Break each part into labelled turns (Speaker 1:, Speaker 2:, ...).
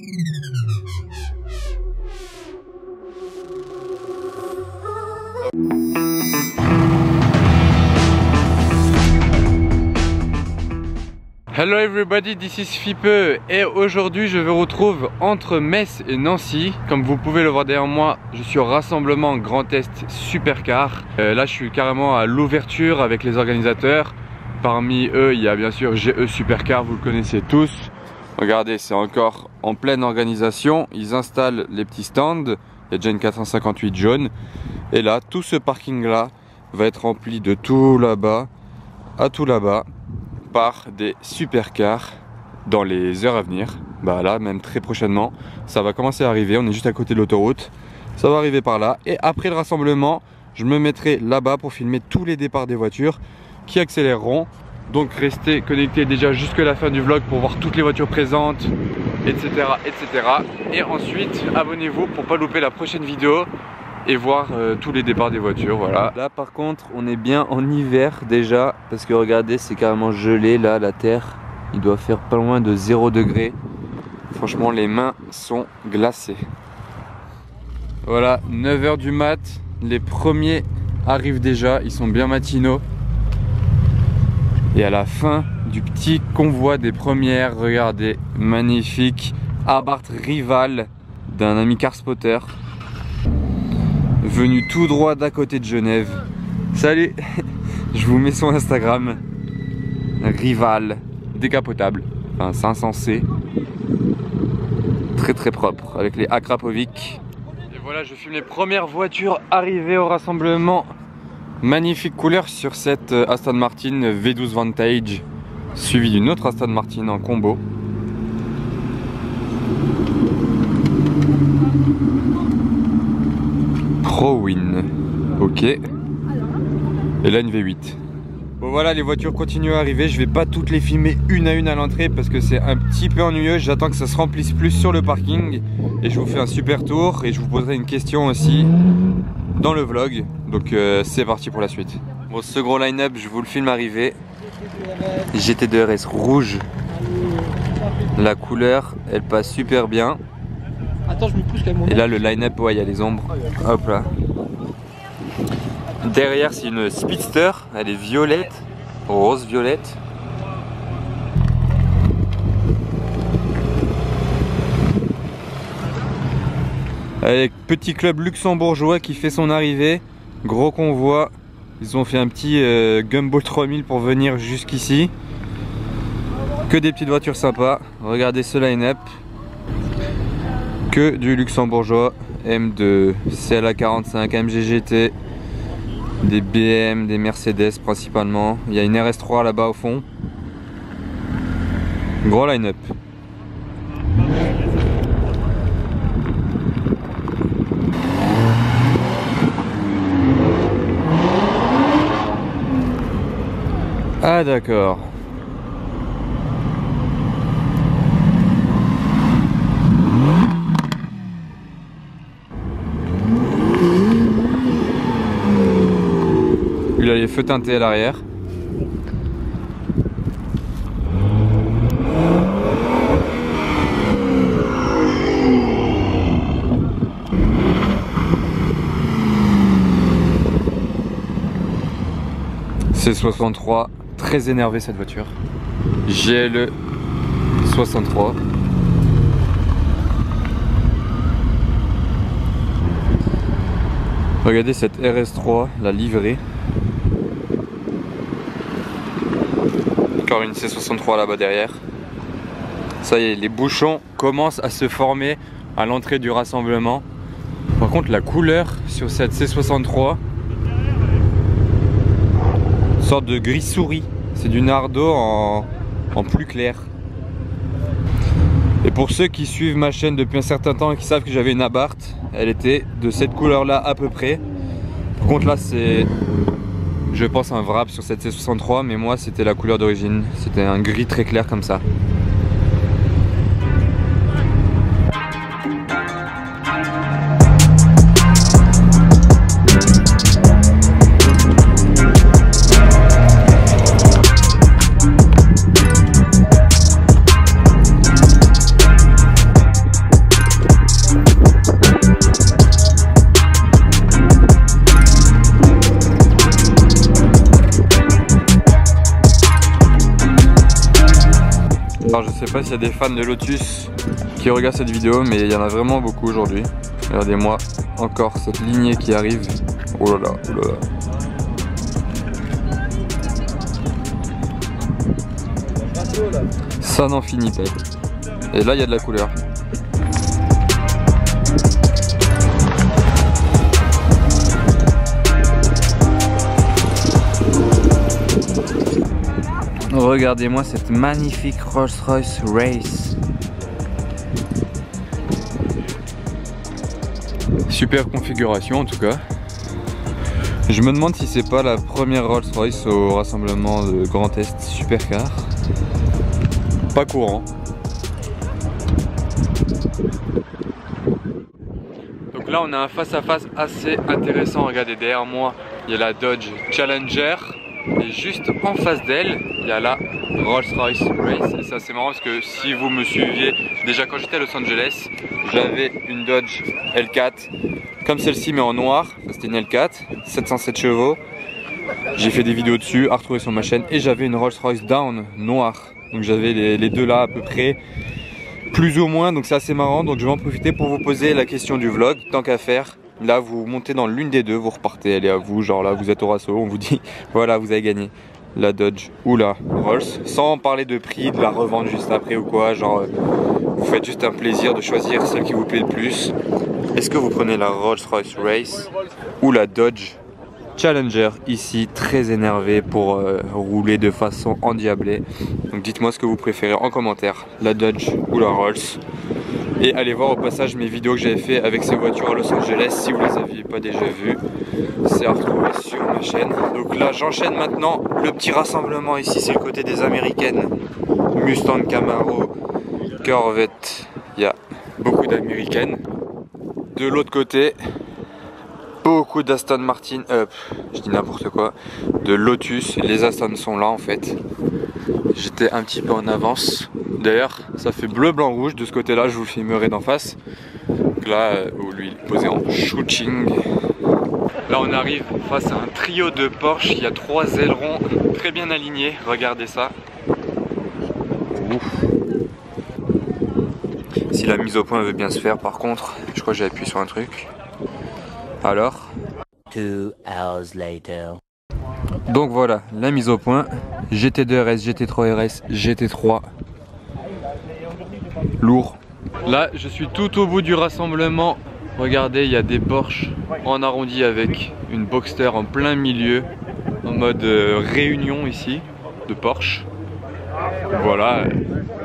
Speaker 1: Hello everybody, this is Fipe et aujourd'hui je vous retrouve entre Metz et Nancy. Comme vous pouvez le voir derrière moi, je suis au rassemblement Grand Est Supercar. Là je suis carrément à l'ouverture avec les organisateurs. Parmi eux il y a bien sûr GE Supercar, vous le connaissez tous. Regardez, c'est encore en pleine organisation. Ils installent les petits stands. Il y a déjà une 458 jaune. Et là, tout ce parking là va être rempli de tout là-bas à tout là-bas par des supercars dans les heures à venir. Bah là, même très prochainement, ça va commencer à arriver. On est juste à côté de l'autoroute. Ça va arriver par là. Et après le rassemblement, je me mettrai là-bas pour filmer tous les départs des voitures qui accéléreront. Donc restez connectés déjà jusqu'à la fin du vlog pour voir toutes les voitures présentes, etc. etc. Et ensuite, abonnez-vous pour pas louper la prochaine vidéo et voir tous les départs des voitures, voilà. Là par contre on est bien en hiver déjà, parce que regardez, c'est carrément gelé là, la terre. Il doit faire pas loin de 0 degré. Franchement les mains sont glacées. Voilà, 9 h du mat, les premiers arrivent déjà, ils sont bien matinaux. Et à la fin du petit convoi des premières, regardez, magnifique Abarth Rival d'un ami car spotter, venu tout droit d'à côté de Genève. Salut. Je vous mets son Instagram. Rival, décapotable, enfin 500C, très très propre, avec les Akrapovic. Et voilà, je filme les premières voitures arrivées au rassemblement. Magnifique couleur sur cette Aston Martin V12 Vantage, suivi d'une autre Aston Martin en combo. ProWin, ok. Et là une V8. Bon voilà, les voitures continuent à arriver. Je vais pas toutes les filmer une à une à l'entrée parce que c'est un petit peu ennuyeux. J'attends que ça se remplisse plus sur le parking et je vous fais un super tour et je vous poserai une question aussi dans le vlog. Donc c'est parti pour la suite. Bon, ce gros line-up, je vous le filme arriver. GT2 RS rouge. La couleur, elle passe super bien.
Speaker 2: Attends, je me pousse quand même.
Speaker 1: Et là le line-up, ouais, il y a les ombres. Hop là. Derrière c'est une Speedster, elle est violette, rose violette. Avec petit club luxembourgeois qui fait son arrivée. Gros convoi. Ils ont fait un petit Gumball 3000 pour venir jusqu'ici. Que des petites voitures sympas. Regardez ce line-up. Que du luxembourgeois, M2, CLA 45, MGGT, des BM, des Mercedes principalement. Il y a une RS3 là-bas au fond. Gros line-up. Ah d'accord. Il a les feux teintés à l'arrière. C63, très énervé cette voiture. GLE 63. Regardez cette RS3, la livrée. Encore une C63 là-bas derrière. Ça y est, les bouchons commencent à se former à l'entrée du rassemblement. Par contre, la couleur sur cette C63, une sorte de gris souris. C'est du Nardo en plus clair. Et pour ceux qui suivent ma chaîne depuis un certain temps et qui savent que j'avais une Abarth, elle était de cette couleur là à peu près. Par contre là c'est, je pense, un wrap sur cette C63, mais moi c'était la couleur d'origine. C'était un gris très clair comme ça. sais pas s'il y a des fans de Lotus qui regardent cette vidéo, mais il y en a vraiment beaucoup aujourd'hui. Regardez-moi encore cette lignée qui arrive. Oh là là, oh là là. Ça n'en finit pas. Et là il y a de la couleur. Regardez-moi cette magnifique Rolls-Royce Race. Super configuration en tout cas. Je me demande si c'est pas la première Rolls-Royce au rassemblement de Grand Est Supercar. Pas courant. Donc là on a un face-à-face assez intéressant. Regardez derrière moi, il y a la Dodge Challenger. Et juste en face d'elle, il y a la Rolls-Royce Race. Et ça c'est marrant parce que si vous me suiviez, déjà quand j'étais à Los Angeles, j'avais une Dodge L4 comme celle-ci mais en noir. C'était une L4, 707 chevaux. J'ai fait des vidéos dessus, à retrouver sur ma chaîne. Et j'avais une Rolls-Royce Down noire. Donc j'avais les deux là à peu près, plus ou moins. Donc c'est assez marrant. Donc je vais en profiter pour vous poser la question du vlog, tant qu'à faire. Là vous montez dans l'une des deux, vous repartez, elle est à vous, genre là vous êtes au Rasso, on vous dit voilà vous avez gagné la Dodge ou la Rolls, sans parler de prix, de la revente juste après ou quoi, genre vous faites juste un plaisir de choisir celle qui vous plaît le plus. Est-ce que vous prenez la Rolls-Royce Race ou la Dodge Challenger ici, très énervé pour rouler de façon endiablée. Donc dites-moi ce que vous préférez en commentaire, la Dodge ou la Rolls. Et allez voir au passage mes vidéos que j'avais fait avec ces voitures à Los Angeles si vous les aviez pas déjà vues. C'est à retrouver sur ma chaîne. Donc là j'enchaîne maintenant le petit rassemblement ici, c'est le côté des américaines. Mustang, Camaro, Corvette, il y a beaucoup d'américaines. De l'autre côté, beaucoup d'Aston Martin, je dis n'importe quoi, de Lotus. Les Aston sont là en fait. J'étais un petit peu en avance. D'ailleurs, ça fait bleu, blanc, rouge. De ce côté-là, je vous filmerai d'en face. Donc là, où lui, il est posé en shooting. Là, on arrive face à un trio de Porsche. Il y a 3 ailerons très bien alignés. Regardez ça. Ouf. Si la mise au point veut bien se faire, par contre, je crois que j'ai appuyé sur un truc. Alors
Speaker 3: 2 hours later.
Speaker 1: Donc voilà, la mise au point. GT2 RS, GT3 RS, GT3. Lourd. Là, je suis tout au bout du rassemblement. Regardez, il y a des Porsche en arrondi avec une Boxster en plein milieu, en mode réunion ici, de Porsche. Voilà,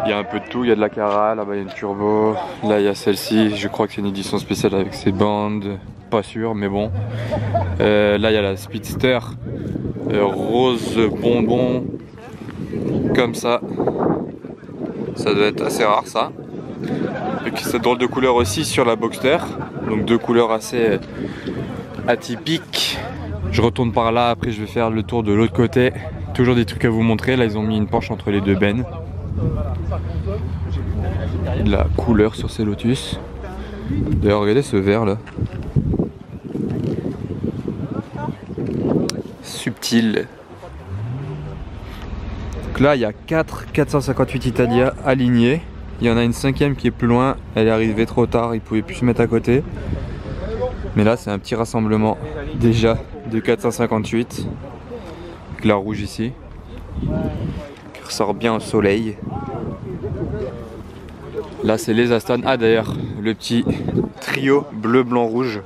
Speaker 1: il y a un peu de tout, il y a de la Carrara, là-bas il y a une turbo, là il y a celle-ci, je crois que c'est une édition spéciale avec ses bandes, pas sûr, mais bon. Là il y a la Speedster, rose bonbon, comme ça doit être assez rare ça. Et puis cette drôle de couleur aussi sur la Boxster, donc 2 couleurs assez atypiques. Je retourne par là, après je vais faire le tour de l'autre côté. Toujours des trucs à vous montrer, là ils ont mis une Porsche entre les 2 bennes. De la couleur sur ces Lotus. D'ailleurs regardez ce vert là. Subtil. Donc là il y a 4 458 Italia alignés. Il y en a une 5e qui est plus loin, elle est arrivée trop tard, ils pouvaient plus se mettre à côté. Mais là c'est un petit rassemblement déjà de 458. Avec la rouge ici, qui ressort bien au soleil. Là c'est les Aston. Ah d'ailleurs, le petit trio bleu, blanc, rouge.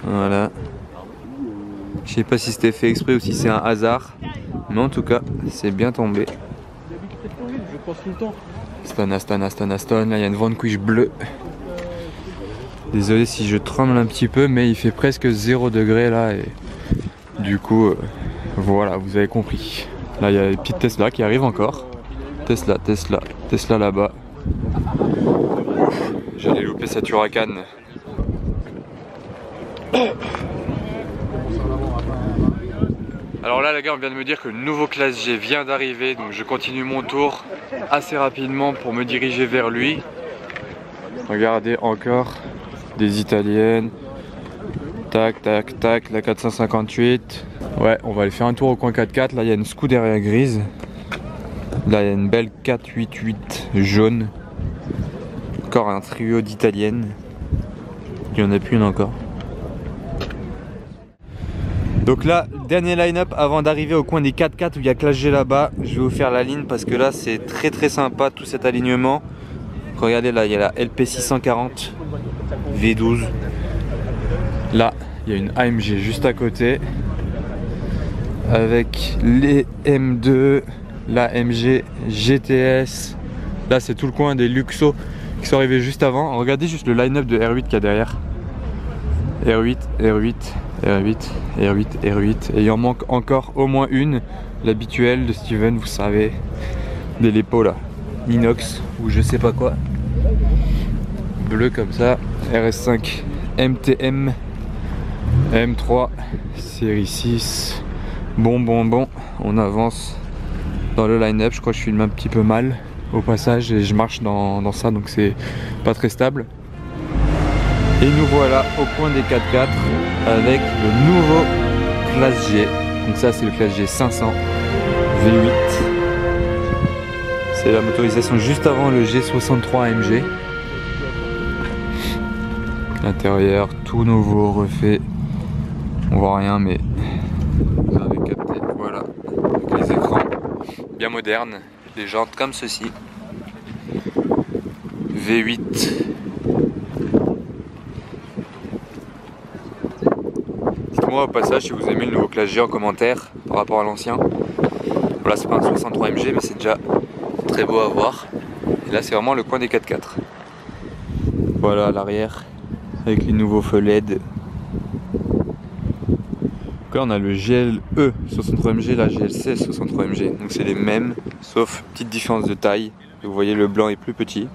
Speaker 1: Voilà. Je sais pas si c'était fait exprès ou si c'est un hasard. Mais en tout cas, c'est bien tombé. Aston, Aston, Aston, Aston. Là il y a une Vanquish bleue. Désolé si je tremble un petit peu, mais il fait presque 0 degré là. Et du coup, voilà, vous avez compris. Là il y a les petites Tesla qui arrivent encore. Tesla, Tesla, Tesla là-bas. J'allais louper cette Huracan. Alors là les gars, on vient de me dire que le nouveau classe G vient d'arriver, donc je continue mon tour assez rapidement pour me diriger vers lui. Regardez encore des italiennes. Tac, tac, tac, la 458. Ouais, on va aller faire un tour au coin 4x4. Là il y a une Scuderia grise. Là il y a une belle 488 jaune. Encore un trio d'italiennes. Il n'y en a plus une encore. Donc là, dernier line-up avant d'arriver au coin des 4x4 où il y a Classe G là-bas. Je vais vous faire la ligne parce que là c'est très sympa tout cet alignement. Regardez là, il y a la LP640 V12. Là, il y a une AMG juste à côté. Avec les M2, la MG GTS. Là c'est tout le coin des Luxo qui sont arrivés juste avant. Regardez juste le line-up de R8 qu'il y a derrière. R8, R8, R8, R8, R8. Et il en manque encore au moins une. L'habituelle de Steven, vous savez. Des Lépo là. Inox ou je sais pas quoi. Bleu comme ça. RS5 MTM. M3 série 6. Bon, on avance dans le line-up. Je crois que je filme un petit peu mal au passage et je marche dans ça, donc c'est pas très stable. Et nous voilà au coin des 4x4 avec le nouveau Classe G. Donc ça c'est le Classe G 500 V8. C'est la motorisation juste avant le G63 AMG. L'intérieur tout nouveau, refait. On voit rien mais vous avez capté. Voilà. Avec les écrans bien modernes. Les jantes comme ceci. V8. Dites-moi au passage si vous aimez le nouveau Classe G en commentaire par rapport à l'ancien. Voilà, c'est pas un 63 MG mais c'est déjà très beau à voir. Et là c'est vraiment le coin des 4x4. Voilà à l'arrière avec les nouveaux feux LED. Là on a le GLE 63MG, la GLC 63MG. Donc c'est les mêmes sauf petite différence de taille. Vous voyez le blanc est plus petit.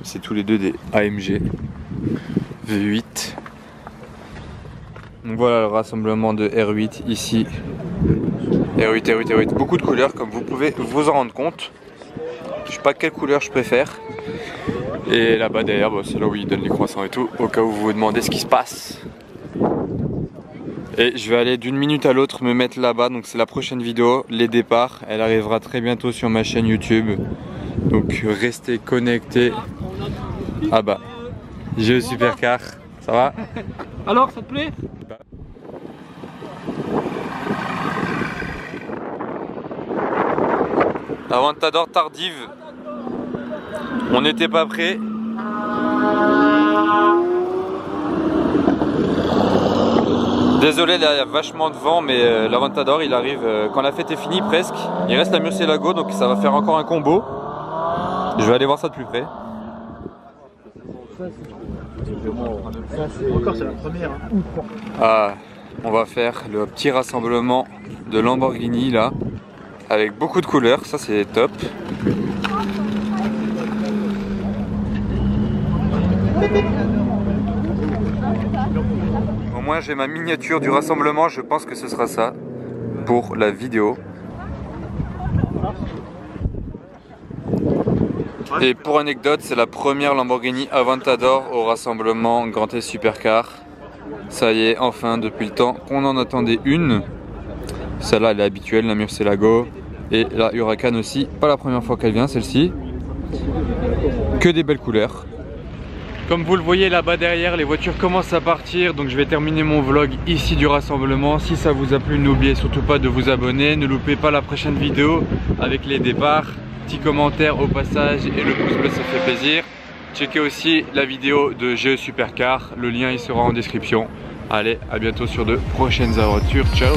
Speaker 1: C'est tous les deux des AMG V8. Donc voilà le rassemblement de R8 ici. R8, R8, R8. Beaucoup de couleurs comme vous pouvez vous en rendre compte. Je sais pas quelle couleur je préfère. Et là-bas derrière, c'est là où ils donnent les croissants et tout. Au cas où vous vous demandez ce qui se passe. Et je vais aller d'une minute à l'autre me mettre là-bas. Donc c'est la prochaine vidéo, les départs. Elle arrivera très bientôt sur ma chaîne YouTube. Donc restez connectés. Ah bah, GE Supercar, ça va?
Speaker 2: Alors, ça te plaît?
Speaker 1: Aventador tardive. On n'était pas prêts. Désolé, là il y a vachement de vent, mais l'Aventador il arrive quand la fête est finie presque. Il reste la Murcielago, donc ça va faire encore un combo. Je vais aller voir ça de plus près.
Speaker 2: Encore, c'est la première.
Speaker 1: Ah, on va faire le petit rassemblement de Lamborghini là, avec beaucoup de couleurs, ça c'est top. Au moins j'ai ma miniature du rassemblement, je pense que ce sera ça pour la vidéo. Et pour anecdote, c'est la première Lamborghini Aventador au rassemblement Grand S Supercar. Ça y est, enfin, depuis le temps qu'on en attendait une. Celle-là, elle est habituelle, la Murcielago. Et la Huracan aussi, pas la première fois qu'elle vient, celle-ci. Que des belles couleurs. Comme vous le voyez là-bas derrière, les voitures commencent à partir. Donc je vais terminer mon vlog ici du rassemblement. Si ça vous a plu, n'oubliez surtout pas de vous abonner. Ne loupez pas la prochaine vidéo avec les départs. Petit commentaire au passage et le pouce bleu, ça fait plaisir. Checkez aussi la vidéo de GE Supercar, le lien il sera en description. Allez, à bientôt sur de prochaines aventures, ciao.